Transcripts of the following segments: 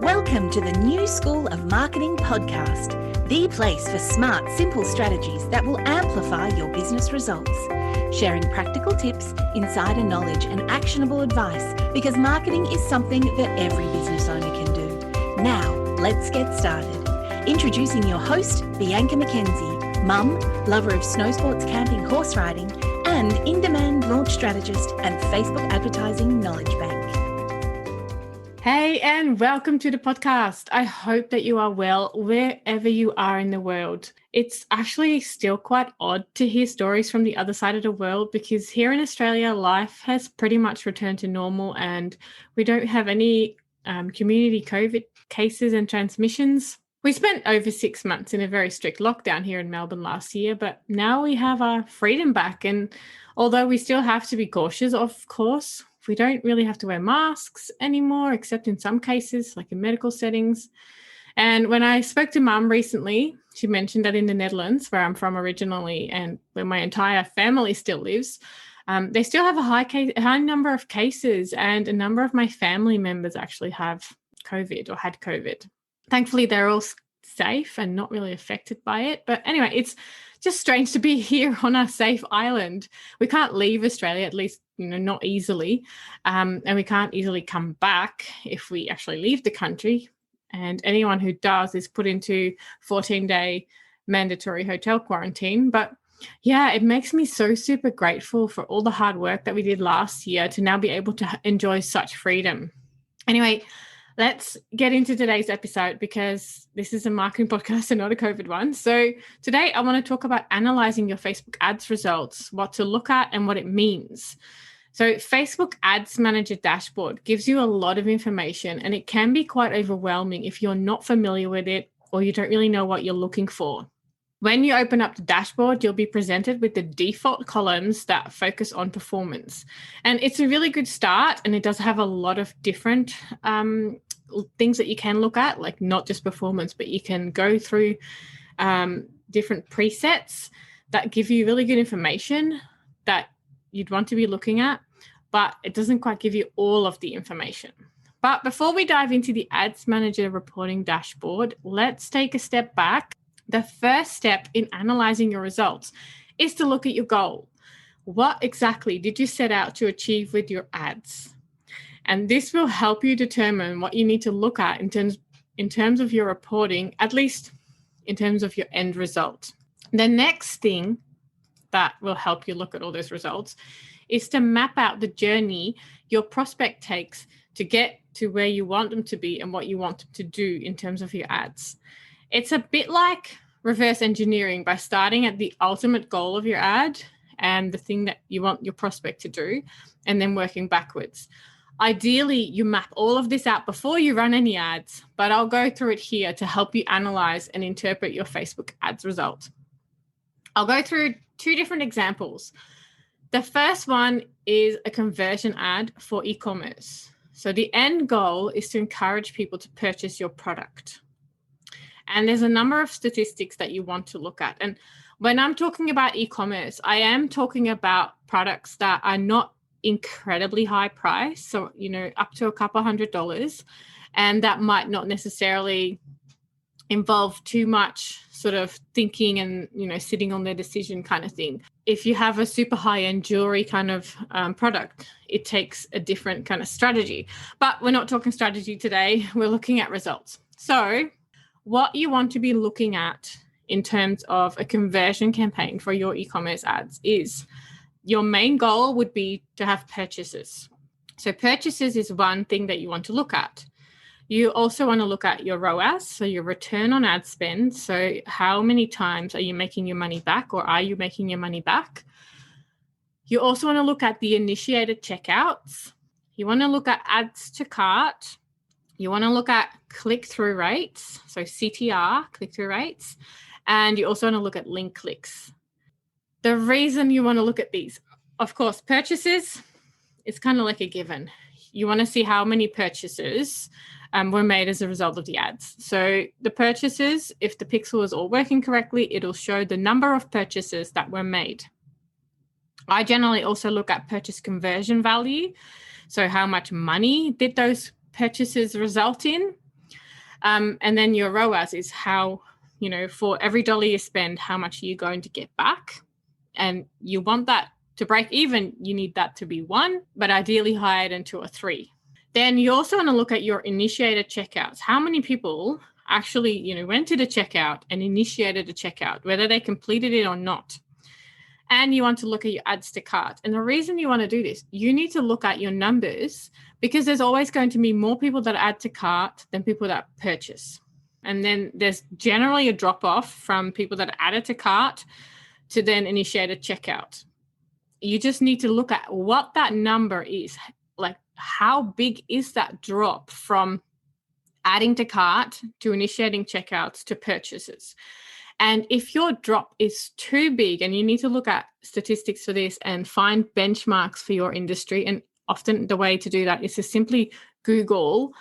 Welcome to the New School of Marketing podcast, the place for smart, simple strategies that will amplify your business results. Sharing practical tips, insider knowledge, and actionable advice because marketing is something that every business owner can do. Now, let's get started. Introducing your host, Bianca McKenzie, mum, lover of snow sports, camping, horse riding, and in-demand launch strategist and Facebook advertising knowledge bank. Hey, and welcome to the podcast. I hope that you are well wherever you are in the world. It's actually still quite odd to hear stories from the other side of the world because here in Australia, life has pretty much returned to normal and we don't have any community COVID cases and transmissions. We spent over 6 months in a very strict lockdown here in Melbourne last year, but now we have our freedom back. And although we still have to be cautious, of course, we don't really have to wear masks anymore, except in some cases, like in medical settings. And when I spoke to Mum recently, she mentioned that in the Netherlands, where I'm from originally and where my entire family still lives, they still have a high number of cases, and a number of my family members actually have COVID or had COVID. Thankfully, they're all safe and not really affected by it. But anyway, it's just strange to be here on a safe island. We can't leave Australia, at least, not easily. And we can't easily come back if we actually leave the country. And anyone who does is put into 14-day mandatory hotel quarantine. But yeah, it makes me so super grateful for all the hard work that we did last year to now be able to enjoy such freedom. Anyway, let's get into today's episode because this is a marketing podcast and not a COVID one. So today I want to talk about analyzing your Facebook ads results, what to look at and what it means. So Facebook Ads Manager dashboard gives you a lot of information and it can be quite overwhelming if you're not familiar with it or you don't really know what you're looking for. When you open up the dashboard, you'll be presented with the default columns that focus on performance. And it's a really good start, and it does have a lot of different things that you can look at, like not just performance, but you can go through different presets that give you really good information that you'd want to be looking at, but it doesn't quite give you all of the information. But before we dive into the Ads Manager reporting dashboard, let's take a step back. The first step in analyzing your results is to look at your goal. What exactly did you set out to achieve with your ads? And this will help you determine what you need to look at in terms of your reporting, at least in terms of your end result. The next thing that will help you look at all those results is to map out the journey your prospect takes to get to where you want them to be and what you want them to do in terms of your ads. It's a bit like reverse engineering by starting at the ultimate goal of your ad and the thing that you want your prospect to do, and then working backwards. Ideally, you map all of this out before you run any ads, but I'll go through it here to help you analyze and interpret your Facebook ads result. I'll go through 2 different examples. The first one is a conversion ad for e-commerce. So the end goal is to encourage people to purchase your product. And there's a number of statistics that you want to look at. And when I'm talking about e-commerce, I am talking about products that are not incredibly high price. So, up to a couple $100. And that might not necessarily involve too much sort of thinking and, sitting on their decision kind of thing. If you have a super high-end jewelry kind of product, it takes a different kind of strategy. But we're not talking strategy today. We're looking at results. So what you want to be looking at in terms of a conversion campaign for your e-commerce ads is your main goal would be to have purchases. So purchases is one thing that you want to look at. You also want to look at your ROAS, so your return on ad spend. So how many times are you making your money back, or are you making your money back? You also want to look at the initiated checkouts. You want to look at ads to cart. You want to look at click-through rates, so CTR, click-through rates, and you also want to look at link clicks. The reason you want to look at these, of course, purchases, it's kind of like a given. You want to see how many purchases were made as a result of the ads. So the purchases, if the pixel is all working correctly, it'll show the number of purchases that were made. I generally also look at purchase conversion value. So how much money did those purchases result in? And then your ROAS is how, for every dollar you spend, how much are you going to get back? And you want that to break even. You need that to be 1, but ideally higher than 2 or 3. Then you also want to look at your initiated checkouts. How many people actually, went to the checkout and initiated a checkout, whether they completed it or not. And you want to look at your adds to cart. And the reason you want to do this, you need to look at your numbers, because there's always going to be more people that add to cart than people that purchase. And then there's generally a drop off from people that added to cart to then initiate a checkout. You just need to look at what that number is. Like, how big is that drop from adding to cart to initiating checkouts to purchases? And if your drop is too big, and you need to look at statistics for this and find benchmarks for your industry, and often the way to do that is to simply Google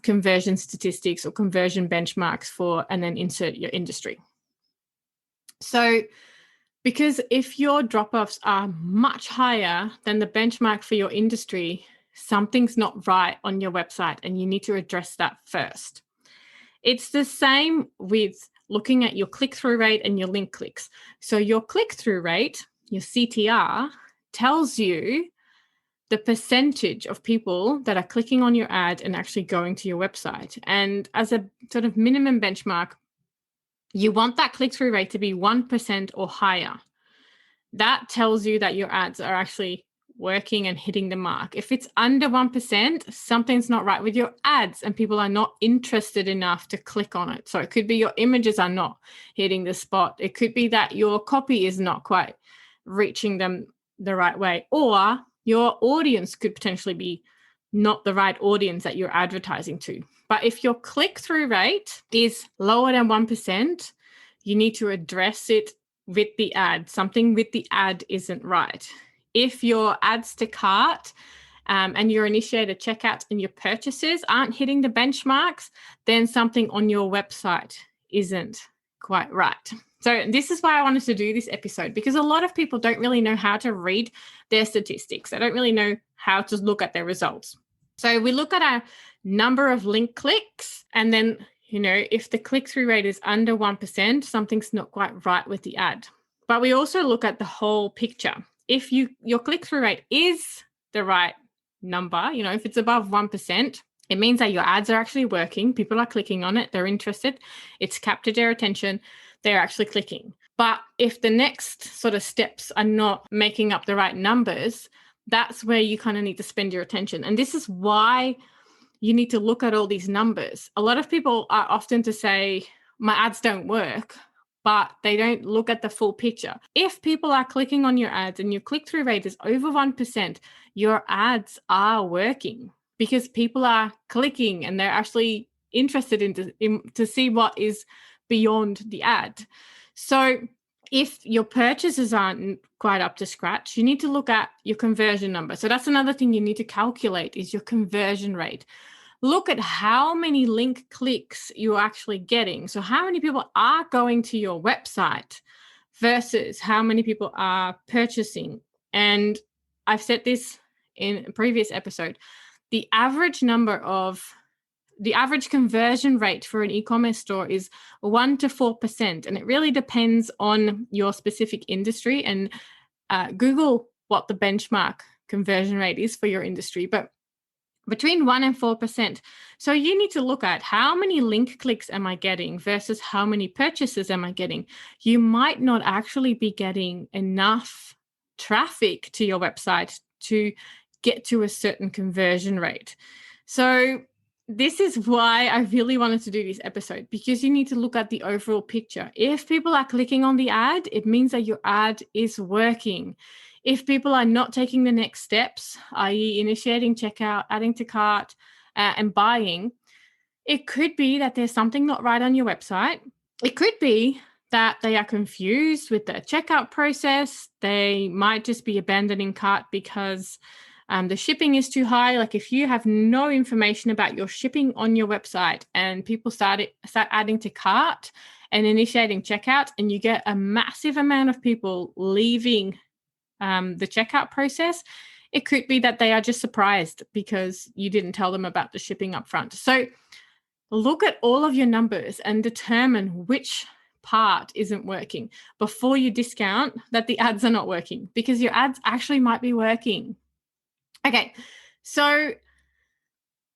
conversion statistics or conversion benchmarks and then insert your industry. So because if your drop-offs are much higher than the benchmark for your industry, something's not right on your website, and you need to address that first. It's the same with looking at your click-through rate and your link clicks. So your click-through rate, your CTR, tells you the percentage of people that are clicking on your ad and actually going to your website. And as a sort of minimum benchmark, you want that click-through rate to be 1% or higher. That tells you that your ads are actually working and hitting the mark. If it's under 1%, something's not right with your ads and people are not interested enough to click on it. So it could be your images are not hitting the spot. It could be that your copy is not quite reaching them the right way, or your audience could potentially be not the right audience that you're advertising to. But if your click-through rate is lower than 1%, you need to address it with the ad. Something with the ad isn't right. If your adds to cart and your initiated checkouts and your purchases aren't hitting the benchmarks, then something on your website isn't quite right. So this is why I wanted to do this episode, because a lot of people don't really know how to read their statistics. They don't really know how to look at their results. So we look at our number of link clicks, and then, if the click-through rate is under 1%, something's not quite right with the ad. But we also look at the whole picture. If your click-through rate is the right number, if it's above 1%, it means that your ads are actually working. People are clicking on it. They're interested. It's captured their attention. They're actually clicking. But if the next sort of steps are not making up the right numbers, that's where you kind of need to spend your attention. And this is why you need to look at all these numbers. A lot of people are often to say, my ads don't work, but they don't look at the full picture. If people are clicking on your ads and your click-through rate is over 1%, your ads are working because people are clicking and they're actually interested to see what is beyond the ad. So if your purchases aren't quite up to scratch, you need to look at your conversion number. So that's another thing you need to calculate is your conversion rate. Look at how many link clicks you're actually getting. So how many people are going to your website versus how many people are purchasing. And I've said this in a previous episode, the average conversion rate for an e-commerce store is 1 to 4%. And it really depends on your specific industry, and Google what the benchmark conversion rate is for your industry. But between 1 and 4%. So you need to look at how many link clicks am I getting versus how many purchases am I getting. You might not actually be getting enough traffic to your website to get to a certain conversion rate. So this is why I really wanted to do this episode, because you need to look at the overall picture. If people are clicking on the ad, it means that your ad is working. If people are not taking the next steps, i.e. initiating checkout, adding to cart, and buying, it could be that there's something not right on your website. It could be that they are confused with the checkout process. They might just be abandoning cart because the shipping is too high. Like if you have no information about your shipping on your website and people start adding to cart and initiating checkout, and you get a massive amount of people leaving the checkout process, it could be that they are just surprised because you didn't tell them about the shipping up front. So look at all of your numbers and determine which part isn't working before you discount that the ads are not working, because your ads actually might be working. Okay, so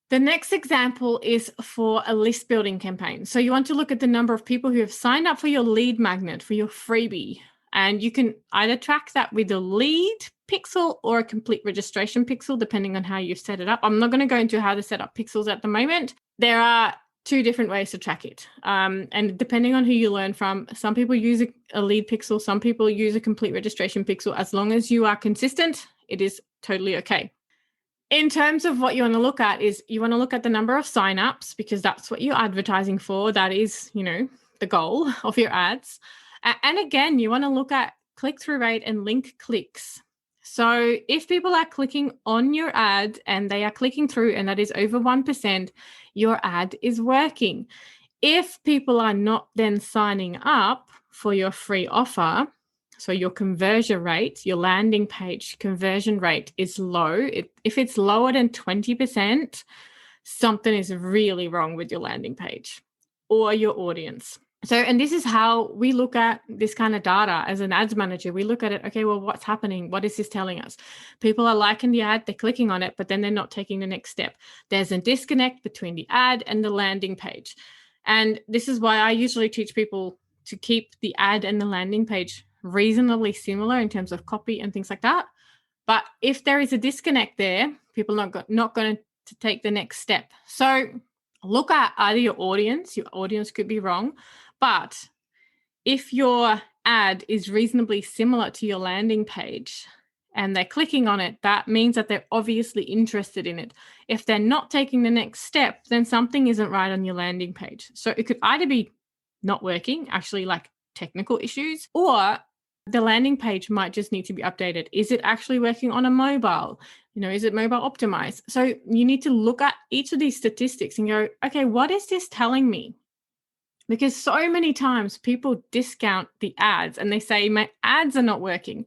the next example is for a list building campaign. So you want to look at the number of people who have signed up for your lead magnet, for your freebie. And you can either track that with a lead pixel or a complete registration pixel, depending on how you've set it up. I'm not going to go into how to set up pixels at the moment. There are two different ways to track it. And depending on who you learn from, some people use a lead pixel, some people use a complete registration pixel. As long as you are consistent, it is totally okay. In terms of what you want to look at is you want to look at the number of signups, because that's what you're advertising for. That is, the goal of your ads. And again, you want to look at click-through rate and link clicks. So if people are clicking on your ad and they are clicking through and that is over 1%, your ad is working. If people are not then signing up for your free offer, so your conversion rate, your landing page conversion rate is low. If it's lower than 20%, something is really wrong with your landing page or your audience. So, and this is how we look at this kind of data as an ads manager. We look at it, okay, well, what's happening? What is this telling us? People are liking the ad, they're clicking on it, but then they're not taking the next step. There's a disconnect between the ad and the landing page. And this is why I usually teach people to keep the ad and the landing page reasonably similar in terms of copy and things like that. But if there is a disconnect there, people are not going to take the next step. So look at either your audience could be wrong, but if your ad is reasonably similar to your landing page and they're clicking on it, that means that they're obviously interested in it. If they're not taking the next step, then something isn't right on your landing page. So it could either be not working, actually like technical issues, or the landing page might just need to be updated. Is it actually working on a mobile? Is it mobile optimized? So you need to look at each of these statistics and go, okay, what is this telling me? Because so many times people discount the ads and they say, my ads are not working,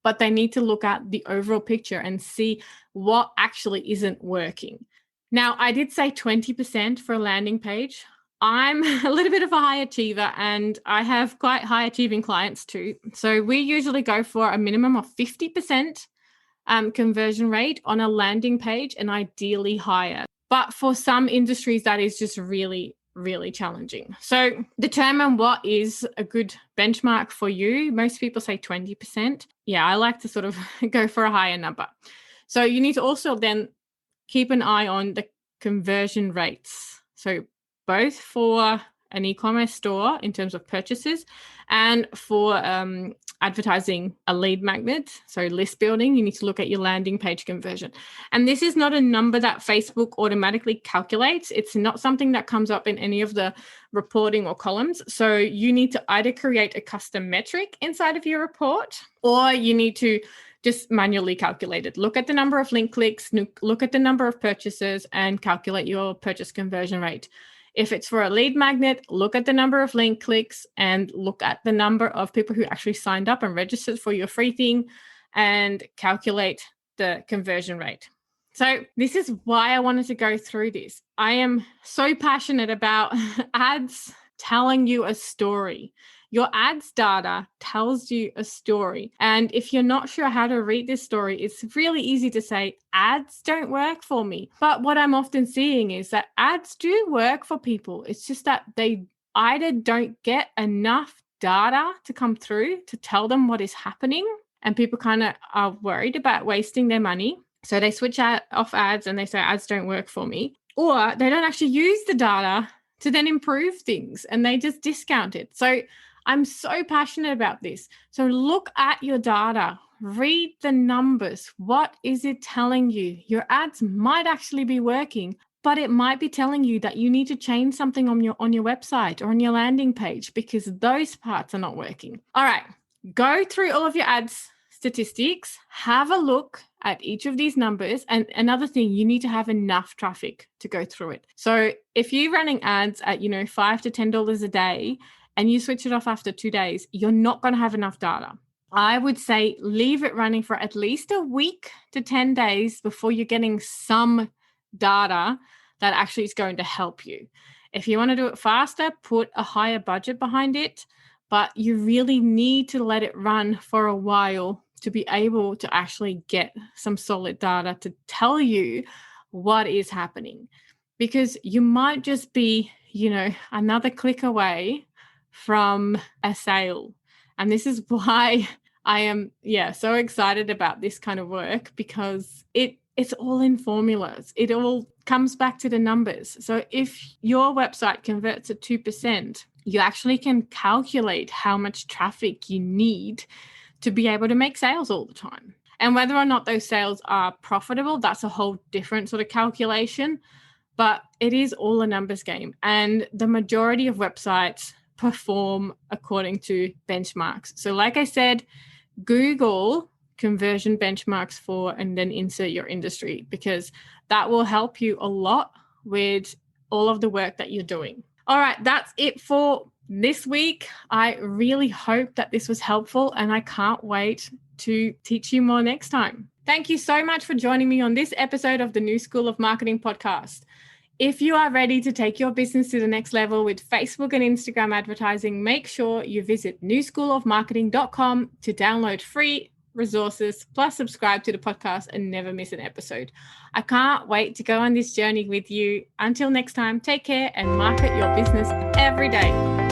but they need to look at the overall picture and see what actually isn't working. Now, I did say 20% for a landing page. I'm a little bit of a high achiever and I have quite high achieving clients too. So we usually go for a minimum of 50% conversion rate on a landing page and ideally higher. But for some industries, that is just really, really challenging. So determine what is a good benchmark for you. Most people say 20%. Yeah, I like to sort of go for a higher number. So you need to also then keep an eye on the conversion rates. So both for an e-commerce store in terms of purchases and for advertising a lead magnet, so list building, you need to look at your landing page conversion. And this is not a number that Facebook automatically calculates. It's not something that comes up in any of the reporting or columns. So you need to either create a custom metric inside of your report, or you need to just manually calculate it. Look at the number of link clicks, look at the number of purchases, and calculate your purchase conversion rate. If it's for a lead magnet, look at the number of link clicks and look at the number of people who actually signed up and registered for your free thing and calculate the conversion rate. So this is why I wanted to go through this. I am so passionate about ads telling you a story. Your ads data tells you a story. And if you're not sure how to read this story, it's really easy to say, ads don't work for me. But what I'm often seeing is that ads do work for people. It's just that they either don't get enough data to come through to tell them what is happening. And people kind of are worried about wasting their money. So they switch off ads and they say, ads don't work for me. Or they don't actually use the data to then improve things and they just discount it. So I'm so passionate about this. So look at your data, read the numbers. What is it telling you? Your ads might actually be working, but it might be telling you that you need to change something on your website or on your landing page because those parts are not working. All right, go through all of your ads statistics, have a look at each of these numbers. And another thing, you need to have enough traffic to go through it. So if you're running ads at, $5 to $10 a day, and you switch it off after 2 days, you're not going to have enough data. I would say leave it running for at least a week to 10 days before you're getting some data that actually is going to help you. If you want to do it faster, put a higher budget behind it, but you really need to let it run for a while to be able to actually get some solid data to tell you what is happening. Because you might just be, another click away from a sale. And this is why I am, so excited about this kind of work, because it's all in formulas. It all comes back to the numbers. So if your website converts at 2%, you actually can calculate how much traffic you need to be able to make sales all the time. And whether or not those sales are profitable, that's a whole different sort of calculation. But it is all a numbers game. And the majority of websites perform according to benchmarks. So like I said, Google conversion benchmarks for, and then insert your industry, because that will help you a lot with all of the work that you're doing. All right, that's it for this week. I really hope that this was helpful, and I can't wait to teach you more next time. Thank you so much for joining me on this episode of the New School of Marketing podcast. If you are ready to take your business to the next level with Facebook and Instagram advertising, make sure you visit newschoolofmarketing.com to download free resources, plus subscribe to the podcast and never miss an episode. I can't wait to go on this journey with you. Until next time, take care and market your business every day.